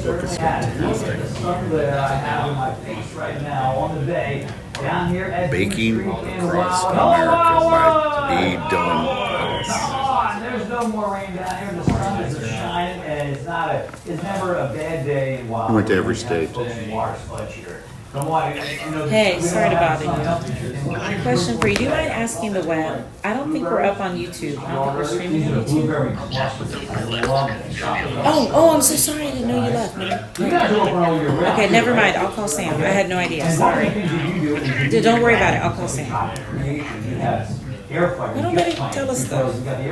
certainly has. Look at the sun glare I have in my face right now on the bay down here at Baking Street in Across Wildwood. America by D. Dillon Come on, there's no more rain down here. The sun is shining, and it's never a bad day in Wildwood. I went to every state. Water sludge here. Come on, Hey, sorry to bother you. Question for you. Do you mind asking the web? I don't think we're up on YouTube. I don't think we're streaming on YouTube. Oh, I'm so sorry. I didn't know you left, man. Okay, never mind. I'll call Sam. I had no idea. Sorry. Dude, don't worry about it. I'll call Sam. Why don't they tell us stuff? Well,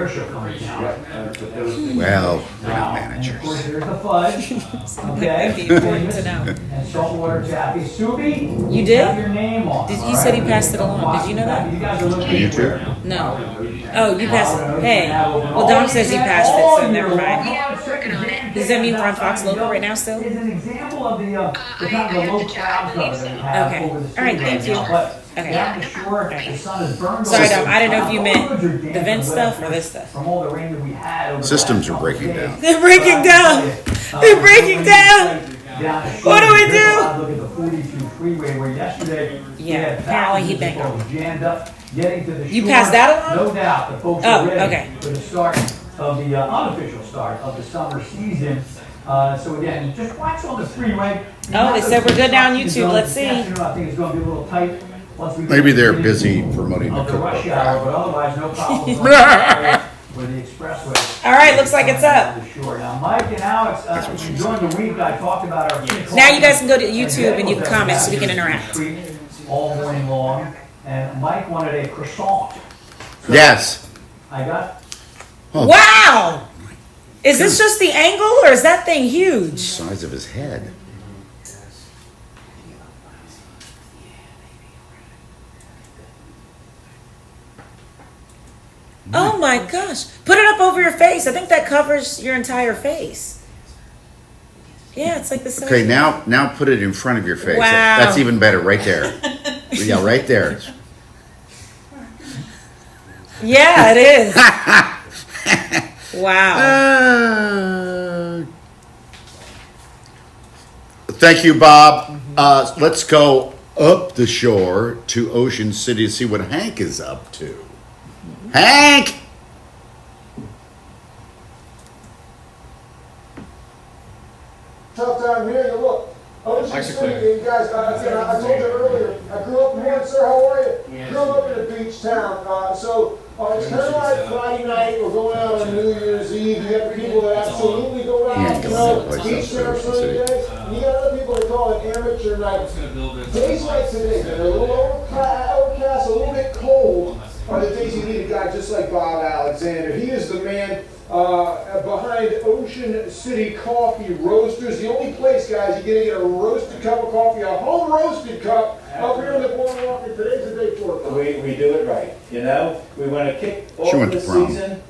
we're not managers. Of course, there's the fudge. Okay. That'd be important to know. And saltwater taffy. Subi, You did? have your name on. You said he passed it along. Did you know that? You guys are looking You too? No. Oh, you passed it. Hey. Well, Dom says you passed it, so never mind. Does that mean we're on Fox Local right now still? Is an example of the kind of the low cloud cover that we have Okay. over the All right, sea thank right you. now. But Okay. down the shore, the sun is burned. Sorry, over. Dom. I didn't know if you meant the vent stuff or this stuff. From all the rain that we had over the Systems last are couple breaking days. down. They're breaking down. They're breaking down. What do we do? Look at the 42 freeway where yesterday Yeah, apparently he banged on. jammed up getting to the shore. You passed that along? No doubt the folks Oh, are ready okay. for the start of the unofficial start of the summer season. So again, just watch on the freeway. Oh, they said we're good now on YouTube. Let's see. I think it's going to be a little tight. Once we Maybe get they're into busy promoting the the rush cookbook. hour, but otherwise no problems on where the expressway. All right, looks like it's up. The shore. Now, Mike and Alex, during the week I talked about our. Now you guys can go to YouTube and you can comment so we can interact. All morning long, and Mike wanted a croissant. So Yes. I got. Oh. Wow! Is this just the angle or is that thing huge? Size of his head. Oh my gosh. Put it up over your face. I think that covers your entire face. Yeah, it's like the size. Okay, now put it in front of your face. Wow. That's even better, right there. Yeah, right there. Yeah, it is. Wow. Thank you, Bob. Let's go up the shore to Ocean City to see what Hank is up to. Hank! Tough time here. Look, Ocean City, you guys. I told you earlier. I grew up in here, sir. How are you? Yeah. Grew up in a beach town. So it's kind of like Friday night. We're going out on New Year's Eve. You have people that absolutely go out. Yeah, You go know, to that place beach up there, there Ocean sunny City. days. And you got other people that call it amateur night. Days like today, they're a little overcast, a little bit cold. Are the days you need a guy just like Bob Alexander. He is the man behind Ocean City Coffee Roasters. The only place, guys, you're going to get a roasted cup of coffee, a home roasted cup, up here in the boardwalk. And today's the day for it. We do it right, you know? We want to kick off She went the to prom. season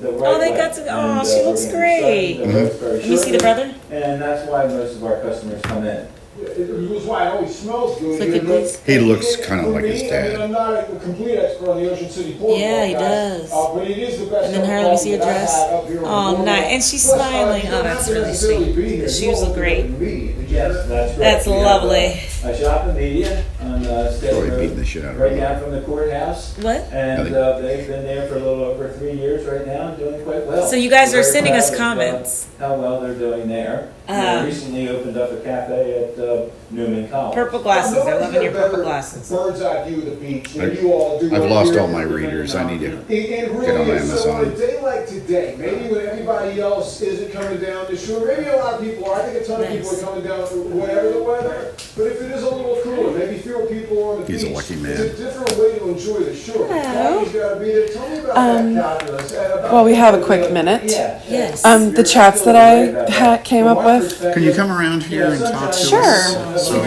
the right Oh, they way. got to. Oh, And, she we're looks gonna be great. starting the roast very Let me see the shortly, brother. And that's why most of our customers come in. It was why it always smells good. Look at this. He looks kinda For like his me, dad. I mean, I'm not a complete expert on the Ocean City boardwalk, Yeah, he guys, does. but it is the best. And then her, let me see her dress. Oh, nice. And she's smiling. Oh, that's really sweet. The shoes look great. Yes, that's great. That's We have, lovely. A shop in media on State Probably Road, beating the shit out of right her. down from the courthouse. What? And Nothing. they've been there for a little over 3 years right now and doing quite well. So you guys We're are very sending us proud of, comments. how well they're doing there. They recently opened up a cafe at Newman College. Purple glasses. They're loving your purple glasses. Bird's eye view of the beach. than you all do I've up lost here. all my readers. I need to. It really Get on is. So on a Amazon. day like today, maybe when everybody else isn't coming down the shore, maybe a lot of people are. I think a ton of people are coming down, whatever the weather. But if it is a little cooler, maybe fewer people on the He's a beach. lucky man. It's a different way to enjoy the shore. Hello. Coffee's got to be there. Tell me about that calculus. Well, we have a quick minute. Yes. The chats that I came up with. Can you come around here and talk to Sure. us? So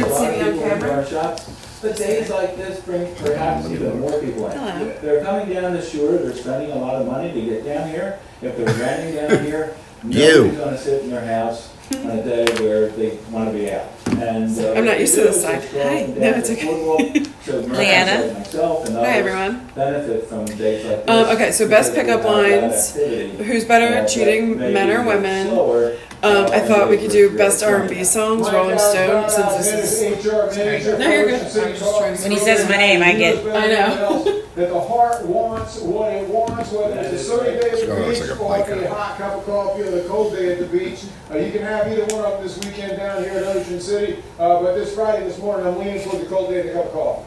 But days like this bring perhaps even more people in. Hello. They're coming down the shore, they're spending a lot of money to get down here. If they're renting down here, nobody's gonna sit in their house on a day where they wanna be out. And I'm not used to this side. Hi. No, it's okay. Leanna. Myself and Hi, others everyone. benefit from days like this. Okay, so best because pickup we have that lines. activity Who's better at that cheating, maybe men or is women? slower I thought we could do best R&B songs, Rolling Stone, since this is. No, you're good. I was just trying to. When he says my name, I get. I know. That the heart wants what it wants, whether it's a sunny day at the Oh, it's beach, like a or blanket. a hot cup of coffee, or the cold day at the beach. You can have either one of them this weekend down here in Ocean City. But this Friday, this morning, I'm leaning toward the cold day and a cup of coffee.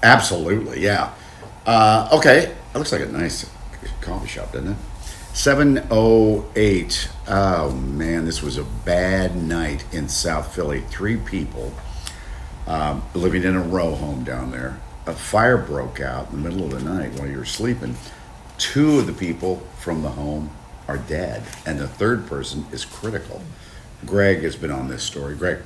Absolutely, yeah. Okay, that looks like a nice coffee shop, doesn't it? 7:08. Oh man, this was a bad night in South Philly. 3 people living in a row home down there. A fire broke out in the middle of the night while you were sleeping. 2 of the people from the home are dead, and the 3rd person is critical. Greg has been on this story. Greg.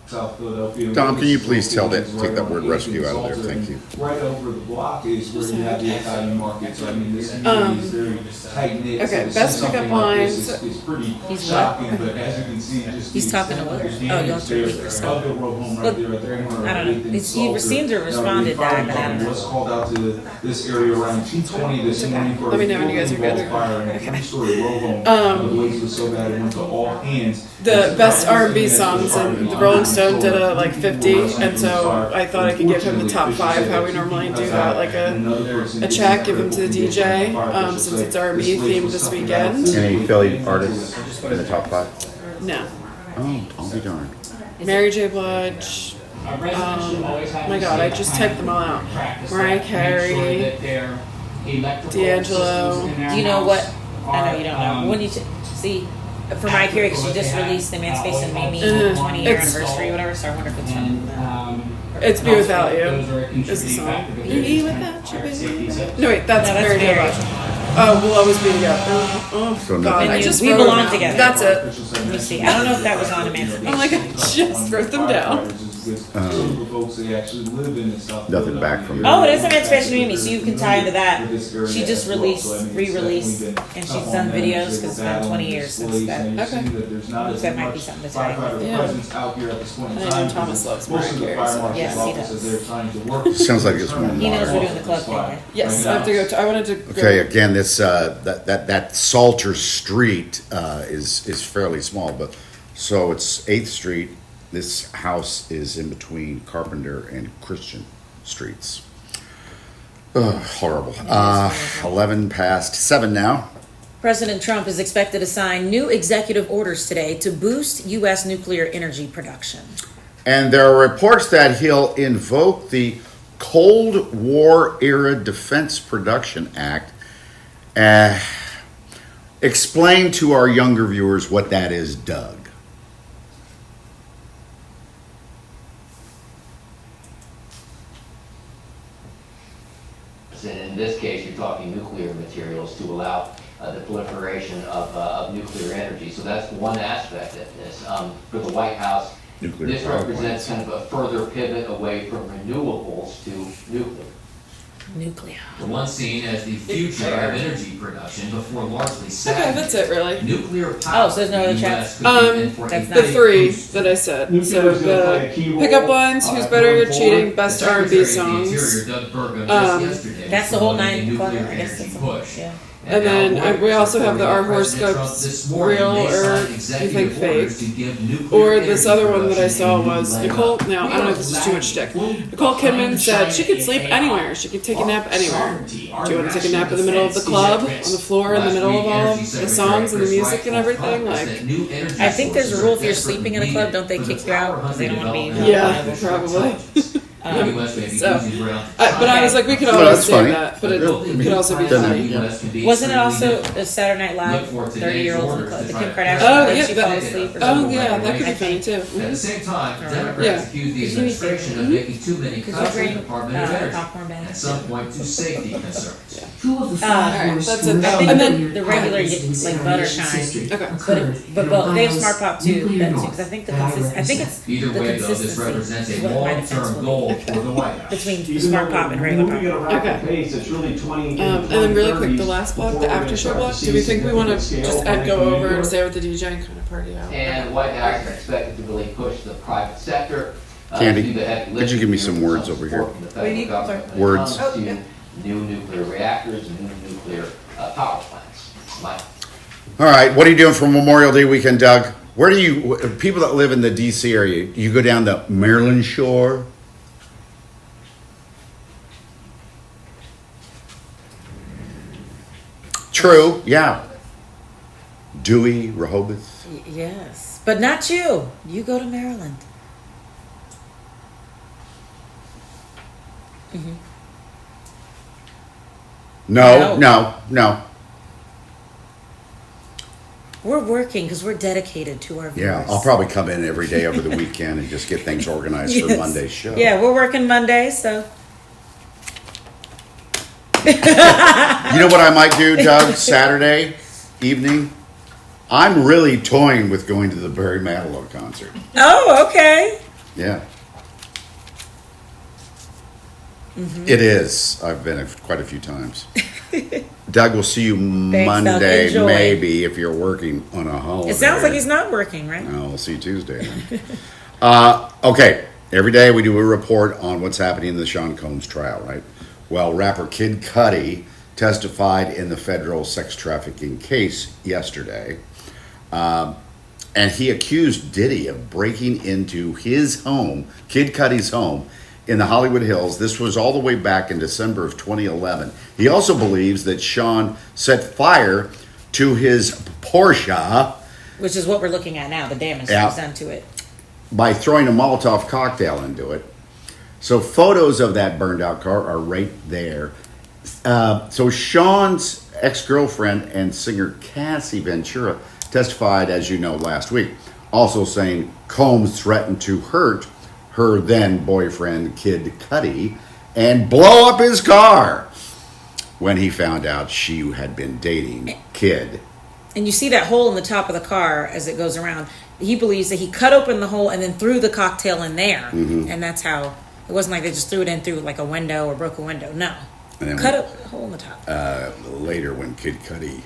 South Philadelphia. Tom, can you please take that word rescue out of there? Thank you. Right over the block is where you have the Italian market. So I mean, this community is very tight knit. Okay, so best pickup lines. It's pretty He's shocking, but as you can see, just He's talking to what? Oh, you have to read this stuff. I don't know. He seemed to have responded back, but I don't know. Was called out to this area around 2:20 this morning for Let me know when you guys are good. fire in a 3-story row home. The blaze was so bad it went to all hands. The best R&B songs, and the Rolling Stone did a like 50, and so I thought I could give him the top 5 how we normally do that, like a check, give him to the DJ, since it's R&B themed this weekend. Any Philly artists in the top 5? No. Oh, I'll be darned. Mary J. Blige. My God, I just typed them all out. Mariah Carey, D'Angelo. Do you know what? I know you don't know. When you see, for Mariah Carey, she just released Emancipation Made Me 20-year It's- anniversary, whatever. So I wonder if it's from. It's Be Without You is the song. Be Without You, baby. No, wait, that's No, that's Mary J. Mary. Blige. Oh, we'll always be together. Oh, So God, nothing. I just We wrote belong them. together. That's it. Let me see. I don't know if that was on Emancipation. I'm like, I just wrote them down. Nothing back from Oh, it is Emancipation Made Me, so you can tie into that. She just re-released, and she's done videos because it's been 20 years since that. Okay. That might be something to tie with. Yeah. And I know Thomas loves Mariah Carey, so. Yes, he does. Sounds like it's more He knows we're modern. doing the club thing, right? Yes, I have to go. I wanted to go. Okay, again, this that Salter Street is fairly small, but so it's 8th Street. This house is in between Carpenter and Christian Streets. Ugh, horrible. 11 past 7 now. President Trump is expected to sign new executive orders today to boost U.S. nuclear energy production. And there are reports that he'll invoke the Cold War era Defense Production Act. Explain to our younger viewers what that is, Doug. In this case, you're talking nuclear materials to allow the proliferation of nuclear energy. So that's one aspect of this. For the White House, Nuclear this power represents kind of a further pivot away from renewables to nuclear. Nuclear. Once seen as the future of energy production before largely Okay, stagnant. that's it, really. Nuclear power. Oh, so there's no other in the chats? US could be in for a That's The not- 3 that I said. So the pickup lines, who's better at cheating, best R&B songs. That's the whole 9 o'clock. I guess that's the whole, yeah. And then we also have our horoscopes, real or you think fake. Or this other one that I saw was Nicole. Now I don't know if this is too much stick. Nicole Kidman said she could sleep anywhere. She could take a nap anywhere. Do you want to take a nap in the middle of the club, on the floor, in the middle of all of the songs and the music and everything? Like, I think there's a rule if you're sleeping in a club, don't they kick you out because they don't want to be. yeah, probably. But I was like, we could Well, always that's say funny. that, but it could also be funny. Wasn't it also a Saturday Night Live 30-year-olds in the club? The Kim Kardashian, Oh like yeah, she fell asleep or oh something. yeah, that could be I funny think. too. At the Mhm. same time, Yeah. Democrats accused the administration of making too many Because cuts you in the bring Department of Energy. popcorn bags. At some point to safety concerns. Alright, that's it. I think And then the regular you get like butter shine, okay. but they have smart pop too. Because I think I think it's Either the way, though, this consistency represents is a what my defense long-term will goal be for the White House. between smart pop and regular pop. Okay. It's really 20 And then really quick, the last block, the after show block. Do we think we want to just go over and stay with the DJ and kind of party out? And the White House is expected to really push the private sector. Candy, to do the heavy could you lifting give me here some with words some over support here? from the federal government when it Words. comes to new nuclear reactors, new nuclear nuclear power plants. Mike? All right, what are you doing for Memorial Day weekend, Doug? Where do you, people that live in the D.C. area, you go down the Maryland shore? True, yeah. Dewey, Rehoboth. Yes, but not you. You go to Maryland. Mm-hmm. No. We're working because we're dedicated to our viewers. Yeah, I'll probably come in every day over the weekend and just get things organized for Monday's show. Yeah, we're working Monday, so. You know what I might do, Doug, Saturday evening? I'm really toying with going to the Barry Manilow concert. Oh, okay. Yeah. Mm-hmm. It is. I've been quite a few times. Doug, we'll see you Monday, maybe, if you're working on a holiday. It sounds like he's not working, right? No, we'll see you Tuesday then. Okay, every day we do a report on what's happening in the Sean Combs trial, right? Well, rapper Kid Cudi testified in the federal sex trafficking case yesterday. And he accused Diddy of breaking into his home, Kid Cudi's home, in the Hollywood Hills. This was all the way back in December of 2011. He also believes that Sean set fire to his Porsche. Which is what we're looking at now, the damage that was done to it. By throwing a Molotov cocktail into it. So photos of that burned out car are right there. So Sean's ex-girlfriend and singer Cassie Ventura testified, as you know, last week, also saying Combs threatened to hurt her then boyfriend Kid Cudi and blow up his car when he found out she had been dating Kid. And you see that hole in the top of the car as it goes around. He believes that he cut open the hole and then threw the cocktail in there. Mm-hmm. And that's how, it wasn't like they just threw it in through like a window or broke a window. No. And then cut a hole in the top. Later when Kid Cudi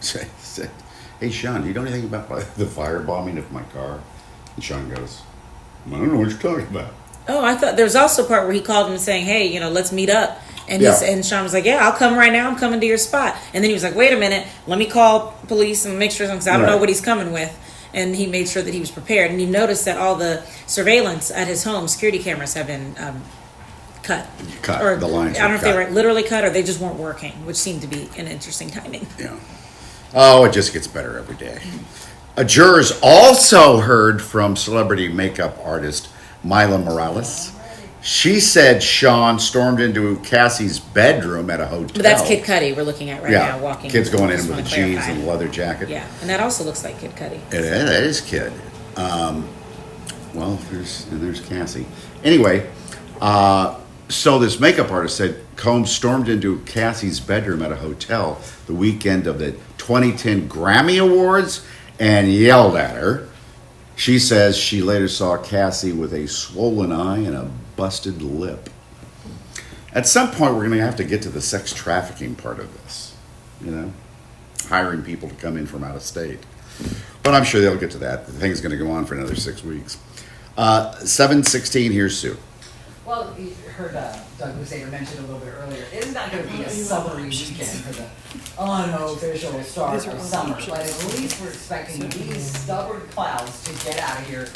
said, "Hey Sean, do you know anything about the firebombing of my car?" And Sean goes, "I don't know what you're talking about." Oh, I thought there was also a part where he called him saying, "Hey, let's meet up." And and Sean was like, "Yeah, I'll come right now. I'm coming to your spot." And then he was like, "Wait a minute, let me call police and make sure, because I don't know what he's coming with." And he made sure that he was prepared. And he noticed that all the surveillance at his home, security cameras, have been cut. Or the lines. I don't know if they were literally cut or they just weren't working, which seemed to be an interesting timing. Yeah. Oh, it just gets better every day. Jurors also heard from celebrity makeup artist Mila Morales. She said Sean stormed into Cassie's bedroom at a hotel. But that's Kid Cudi we're looking at right now, walking. Kid's going in with the jeans and the leather jacket. Yeah, and that also looks like Kid Cudi. That is Kid. Well, there's Cassie. Anyway, so this makeup artist said Combs stormed into Cassie's bedroom at a hotel the weekend of the 2010 Grammy Awards and yelled at her. She says she later saw Cassie with a swollen eye and a busted lip. At some point, we're going to have to get to the sex trafficking part of this. Hiring people to come in from out of state. But I'm sure they'll get to that. The thing's going to go on for another 6 weeks. 7:16, here's Sue. Well, you heard Doug Lusader mention a little bit earlier. It's not going to be a summery weekend for the unofficial start of summer, but at least we're expecting these stubborn clouds to get out of here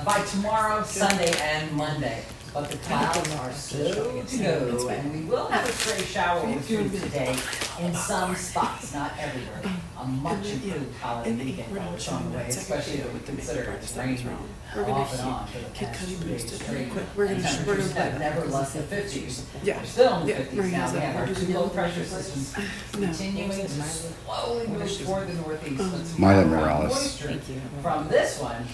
by tomorrow, Sunday, and Monday. But the clouds are slow to go, and we will have a stray shower or two today in some spots, not everywhere. A much improved holiday weekend is on the way, especially if we consider it's raining off and on for the past 2 days straight. Temperatures have never left the 50s. We're still in the 50s now. We have our two low pressure systems continuing to slowly move toward the northeast. Mila Morales. Moisture from this one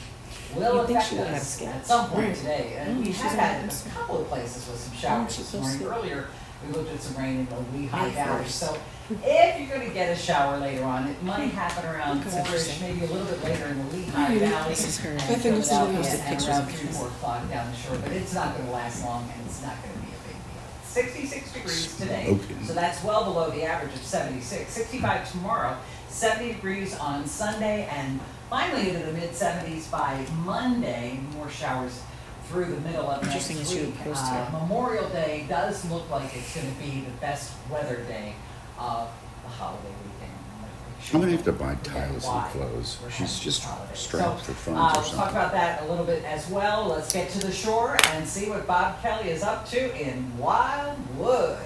will affect us at some point today. And we have had a couple of places with some showers this morning. Earlier, we looked at some rain in the Lehigh Valley. So if you're going to get a shower later on, it might happen around 4-ish, maybe a little bit later in the Lehigh Valley. And Philadelphia and around 3-4 o'clock down the shore. But it's not going to last long, and it's not going to be a big deal. 66 degrees today, so that's well below the average of 76. 65 tomorrow, 70 degrees on Sunday, and finally into the mid-70s by Monday. More showers through the middle of next Interesting that you week. would post here. Memorial Day does look like it's going to be the best weather day of the holiday weekend. I'm gonna have to buy Tyler some clothes. She's just strapped for funds or We'll talk something. about that a little bit as well. Let's get to the shore and see what Bob Kelly is up to in Wildwood.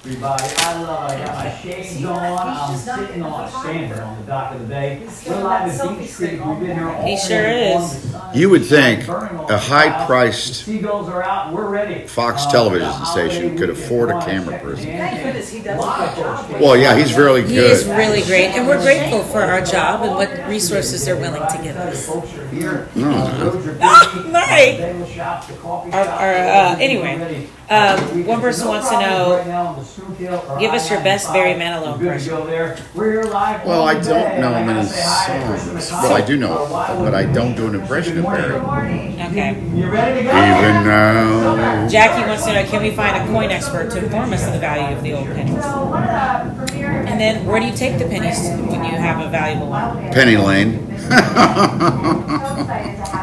Everybody, I love it. I got my shades on. I'm sitting on a standing on the dock of the bay. We're live at Beach Creek. We've been here all He sure day long. is. The sun You would is think burning on a the high-priced clouds. The seagulls are out. We're ready. Fox The television holiday station could weekend. afford a Come on, camera check person. the Thank goodness he does a good job. Well, yeah, he's really He is good. really great, and we're grateful for our job and what resources they're willing to give us. Right. Anyway, one person wants to know, give us your best Barry Manilow impression. Well, I don't know many songs. Well, I do know, but I don't do an impression of Barry. Okay. You ready to go? Even now. Jackie wants to know, can we find a coin expert to inform us of the value of the old pennies? And then, where do you take the pennies when you have a valuable one? Penny Lane.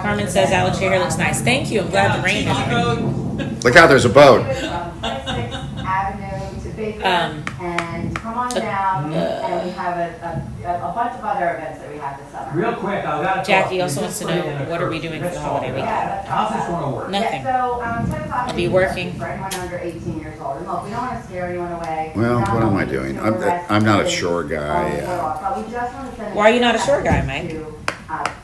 Carmen says, Alex, your hair looks nice. Thank you. I'm glad the rain is. Look out, there's a boat. And come on down, and we have a bunch of other events that we have this summer. Real quick, I got to Jackie also wants to know, what are we doing for the holiday weekend? How's this going to work? Nothing. So, 10 o'clock. I'll be working. For anyone under 18 years old. And look, we don't want to scare anyone away. Well, We don't what am I want doing? to I'm arrest not a kids shore guy. But we just want to send Why are you not a shore guy, Mike? to,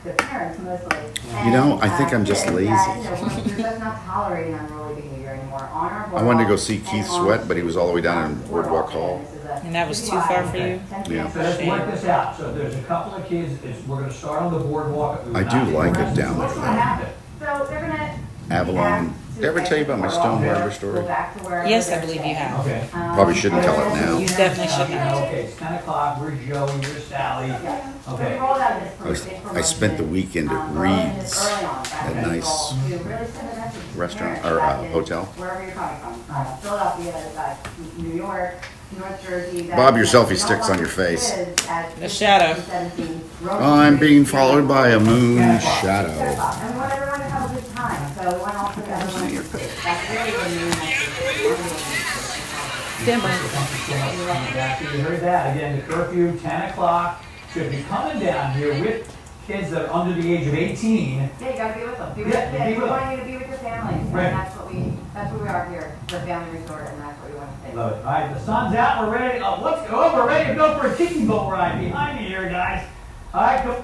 the parents mostly. You know, I think I'm just kids lazy. that, we're just not tolerating unruly behavior anymore on our I wanted to go boardwalk see and Keith on Sweat, but he was all the way down in Boardwalk Hall. And that was too far for you? Yeah. So let's work this out. So there's a couple of kids, we're gonna start on the boardwalk. I do like it down there, So they're gonna. Avalon. Did I ever tell you about my Stone Harbor story? Yes, I believe you have. Okay. Probably shouldn't tell it now. You definitely should not. Okay, it's 10 o'clock. Where's Joey? Where's Sally? Okay. I spent the weekend at Reed's, that nice restaurant or hotel. Wherever you're coming from, Philadelphia, New York, North Jersey. Bob, your selfie sticks on your face. A shadow. I'm being followed by a moon shadow. And we want everyone to have a good time, so we want all to everyone to that's really the main message. Stand by. You heard that. Again, the curfew, 10 o'clock. So if you're coming down here with kids that are under the age of 18, Yeah, you gotta be with them. Be with Yeah, your be kids. We with want you to be with your families. And Right. that's what we are here. We're a family resort, and that's what we want to say. love it. All right, the sun's out. We're ready. Let's go. We're ready to go for a tiki boat ride behind me here, guys. All right, go.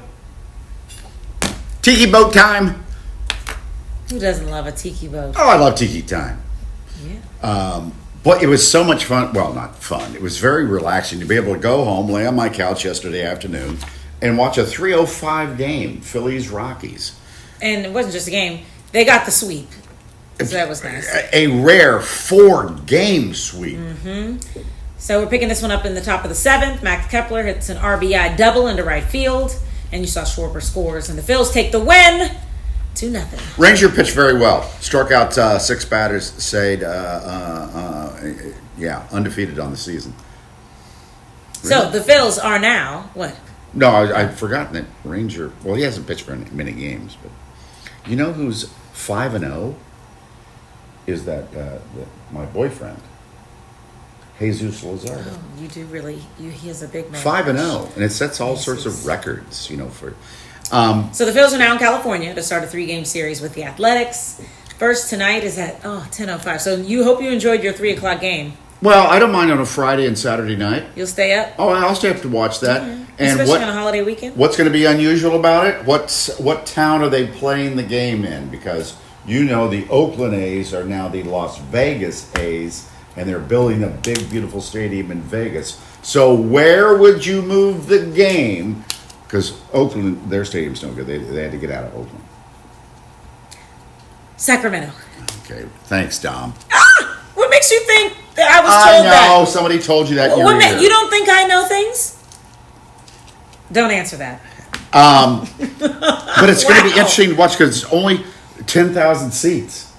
Tiki boat time. Who doesn't love a tiki boat? Oh, I love tiki time. Yeah. But it was so much fun. Well, not fun. It was very relaxing to be able to go home, lay on my couch yesterday afternoon, and watch a 3:05 game, Phillies Rockies. And it wasn't just a game. They got the sweep. So that was nice. A rare 4-game sweep. So we're picking this one up in the top of the 7th. Max Kepler hits an RBI double into right field. And you saw Schwarber scores. And the Phils take the win 2-0. Ranger pitched very well. Struck out 6 batters. Stayed, undefeated on the season. So the Phils are now, what? No, I'd forgotten that Ranger. Well, he hasn't pitched for many games, but you know who's 5-0 is that my boyfriend, Jesus Luzardo. Oh, you do really, he is a big man. 5-0, and it sets all sorts of records, for. So the Phils are now in California to start a 3-game series with the Athletics. First tonight is at 10:05. So you hope you enjoyed your 3 o'clock game. Well, I don't mind on a Friday and Saturday night. You'll stay up? Oh, I'll stay up to watch that. And Especially on a holiday weekend? What's going to be unusual about it? What town are they playing the game in? Because the Oakland A's are now the Las Vegas A's, and they're building a big, beautiful stadium in Vegas. So where would you move the game? Because Oakland, their stadium's no good. They had to get out of Oakland. Sacramento. Okay, thanks, Dom. What makes you think that I was told that? I know, somebody told you that. You don't think I know things? Don't answer that. But it's going to be interesting to watch because it's only 10,000 seats.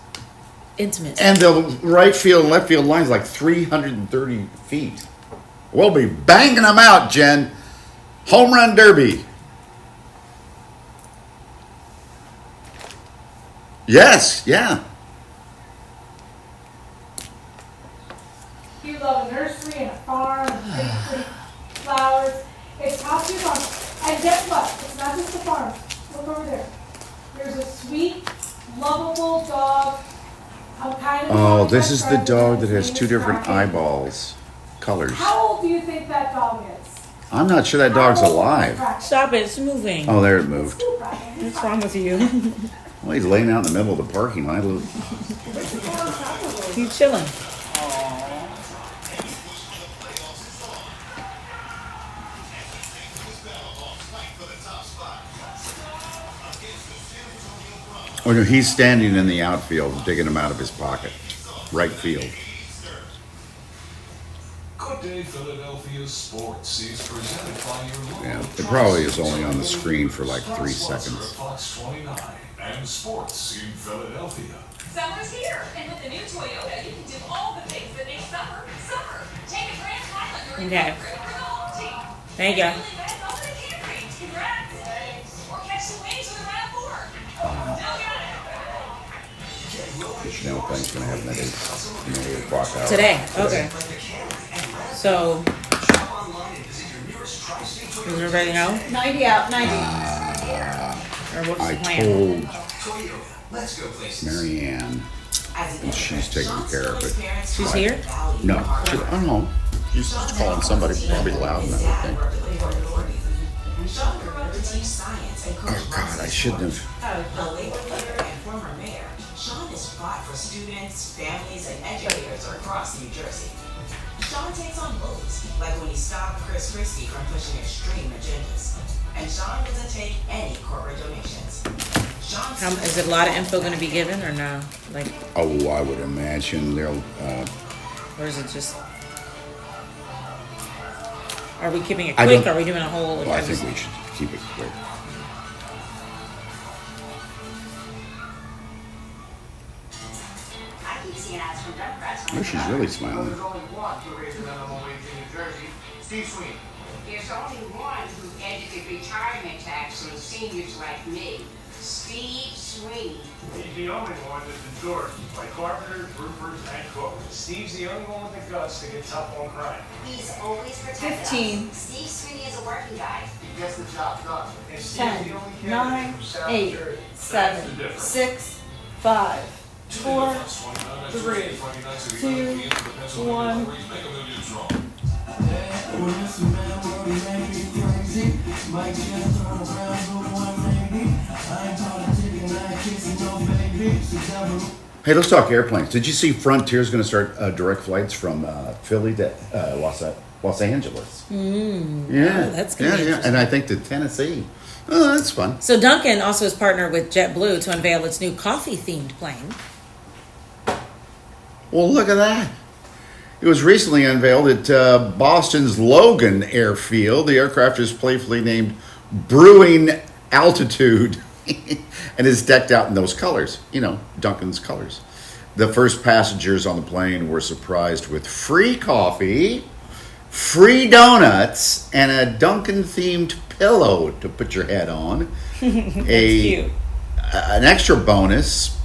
Intimate. And the right field and left field line's like 330 feet. We'll be banging them out, Jen. Home run derby. Yes, yeah. You love a nursery and a farm and pretty flowers. It's top to your farm. And guess what? It's not just the farm. Look over there. There's a sweet, lovable dog. Oh, this is the dog that has two different eyeballs, colors. How old do you think that dog is? I'm not sure that dog's alive. Stop it, it's moving. Oh, there it moved. What's wrong with you? Well, he's laying out in the middle of the parking lot. He's chilling. Oh, no, he's standing in the outfield, digging him out of his pocket. Right field. Good day, Philadelphia Sports is presented by your local. Yeah, it probably is only on the screen for like 3 seconds. Fox 29 and sports in Philadelphia. Summer's here, and with the new Toyota, you can do all the things that make summer, summer. Take a grand pilot during Okay. the road for the whole team. Thank you. Really best on the Camry. Congrats. Or catch the waves with a RAV4. Still got it. The Chanel thing's gonna happen at 8 o'clock hour. Today, okay. So, does everybody know? 90 out, 90. Or what's I the plan? told Marianne, and she's taking care of it. She's here? No, I don't know. She's just calling somebody, probably loud enough, I think. Oh God, I shouldn't have. A labor leader and former mayor, Sean has fought for students, families, and educators across New Jersey. Sean takes on bullies, like when he stopped Chris Christie from pushing extreme agendas. And Sean doesn't take any corporate donations. Is it a lot of info going to be given or no? Like, Oh, I would imagine they'll. or is it just? Are we keeping it I quick? don't- Or are we doing a whole? Well, I think we should keep it quick. I keep seeing ads from Democrats. Oh, she's really smiling. There's only one to raise the minimum wage in New Jersey, Steve Sweeney. There's only one who ended the retirement tax on seniors like me, Steve Sweeney. He's the only one that's endorsed by carpenters, roofers, and cooks. Steve's the only one with the guts to get tough on crime. He's always protected 15. us. Steve Sweeney is a working guy. He gets the job done. And Steve's 10, the only 9, candidate from South 8, Jersey. 7, 6, 5, 4, 3, 2, 1. Hey, let's talk airplanes. Did you see Frontier's going to start direct flights from Philly to Los Angeles? Yeah, that's gonna be yeah, and I think to Tennessee. Oh, that's fun. So Dunkin' also has partnered with JetBlue to unveil its new coffee-themed plane. Well, look at that. It was recently unveiled at Boston's Logan Airfield. The aircraft is playfully named Brewing Altitude and is decked out in those colors, you know, Dunkin's colors. The first passengers on the plane were surprised with free coffee, free donuts, and a Dunkin'-themed pillow to put your head on. Cute. An extra bonus,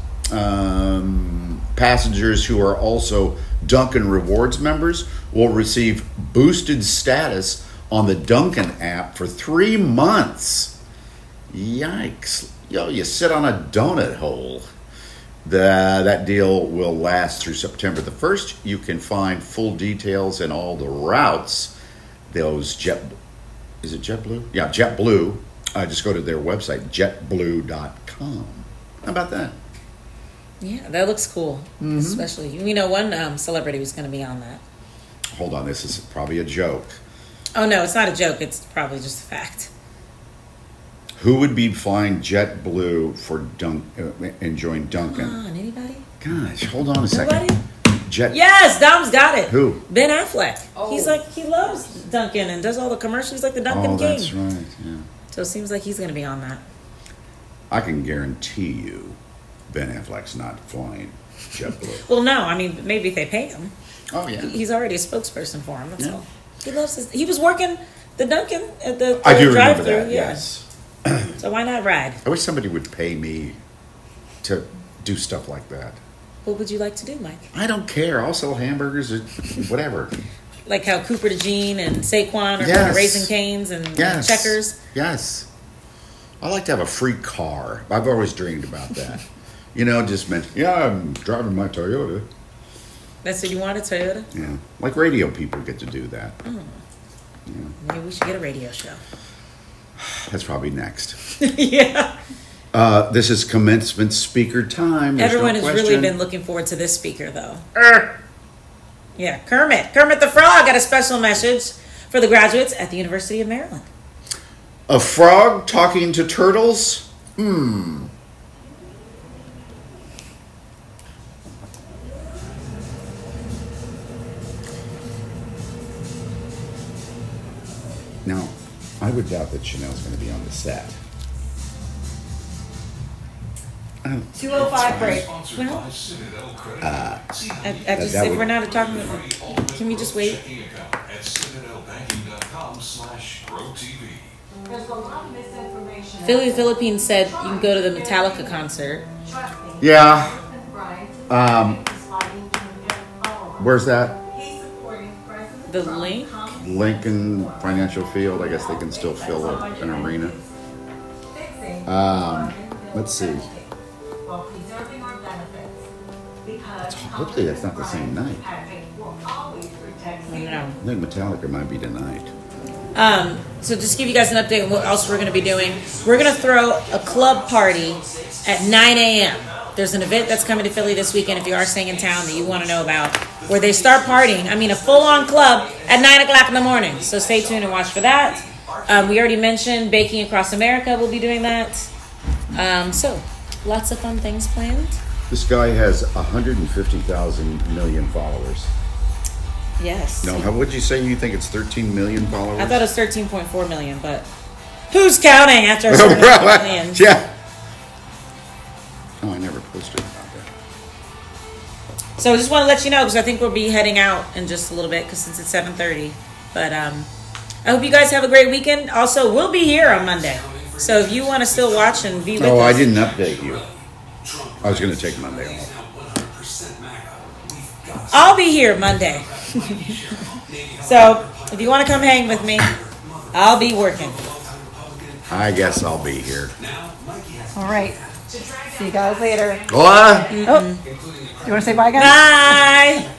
passengers who are also Dunkin' Rewards members will receive boosted status on the Dunkin' app for 3 months. Yikes. Yo, you sit on a donut hole. That deal will last through September the 1st. You can find full details and all the routes. Those is it JetBlue? Yeah, JetBlue. Just go to their website, jetblue.com. How about that? Yeah, that looks cool. Mm-hmm. Especially, we know one celebrity was going to be on that. Hold on, this is probably a joke. Oh no, it's not a joke. It's probably just a fact. Who would be flying JetBlue for enjoying Dunkin'? Come on, anybody? Gosh, hold on a second. Nobody? Yes, Dom's got it. Who? Ben Affleck. Oh. He's like, he loves Dunkin' and does all the commercials. He's like the Dunkin' Oh, king. that's right. Yeah. So it seems like he's going to be on that. I can guarantee you, Ben Affleck's not flying JetBlue. Well, no, I mean, maybe if they pay him. Oh yeah. He's already a spokesperson for him. That's Yeah. all. He loves his. He was working the Dunkin' at the I do remember drive-thru. that. Yeah. Yes. So why not ride? I wish somebody would pay me to do stuff like that. What would you like to do, Mike? I don't care. I'll sell hamburgers or whatever. Like how Cooper DeJean and Saquon are Yes. going to Raising Cane's and Yes. Checkers. Yes. I like to have a free car. I've always dreamed about that. You know, just meant, yeah, I'm driving my Toyota. That's what you want, a Toyota? Yeah. Like radio people get to do that. Oh. Yeah. Maybe we should get a radio show. That's probably next. Yeah. This is commencement speaker time. There's Everyone no has really question. been looking forward to this speaker, though. Yeah, Kermit the Frog got a special message for the graduates at the University of Maryland. A frog talking to turtles? Now, I would doubt that Chanel's going to be on the set. 2:05 break. Sponsored Well, by Citadel Credit. I just, that if would- we're not talking, can we just wait? Checking account at citadelbanking.com/GrowTV. There's a lot of misinformation. Philly Philippines said you can go to the Metallica concert. Trust me. Yeah. Brian, Where's that? he's supporting President The Trump. link? Lincoln Financial Field. I guess they can still fill an arena. Let's see. While preserving our benefits. Because Hopefully that's not the same night. Patrick will always protect I don't know. I think Metallica might be tonight. So just to give you guys an update on what else we're going to be doing. We're going to throw a club party at 9 a.m. There's an event that's coming to Philly this weekend if you are staying in town that you want to know about, where they start partying. I mean, a full-on club at 9 o'clock in the morning. So stay tuned and watch for that. We already mentioned Baking Across America will be doing that. So lots of fun things planned. This guy has 150,000 million followers. Yes. No, how would you say you think it's 13 million followers? I thought it was 13.4 million, but who's counting after a certain amount of millions? Yeah. Oh, I never posted about that. So I just want to let you know because I think we'll be heading out in just a little bit because since it's 7:30. But I hope you guys have a great weekend. Also, we'll be here on Monday. So if you want to still watch and be with us. Oh, I didn't update you. I was going to take Monday off. I'll be here Monday. So if you want to come hang with me, I'll be working. I guess I'll be here. All right. See you guys later. What? Oh, you want to say bye, guys? Bye.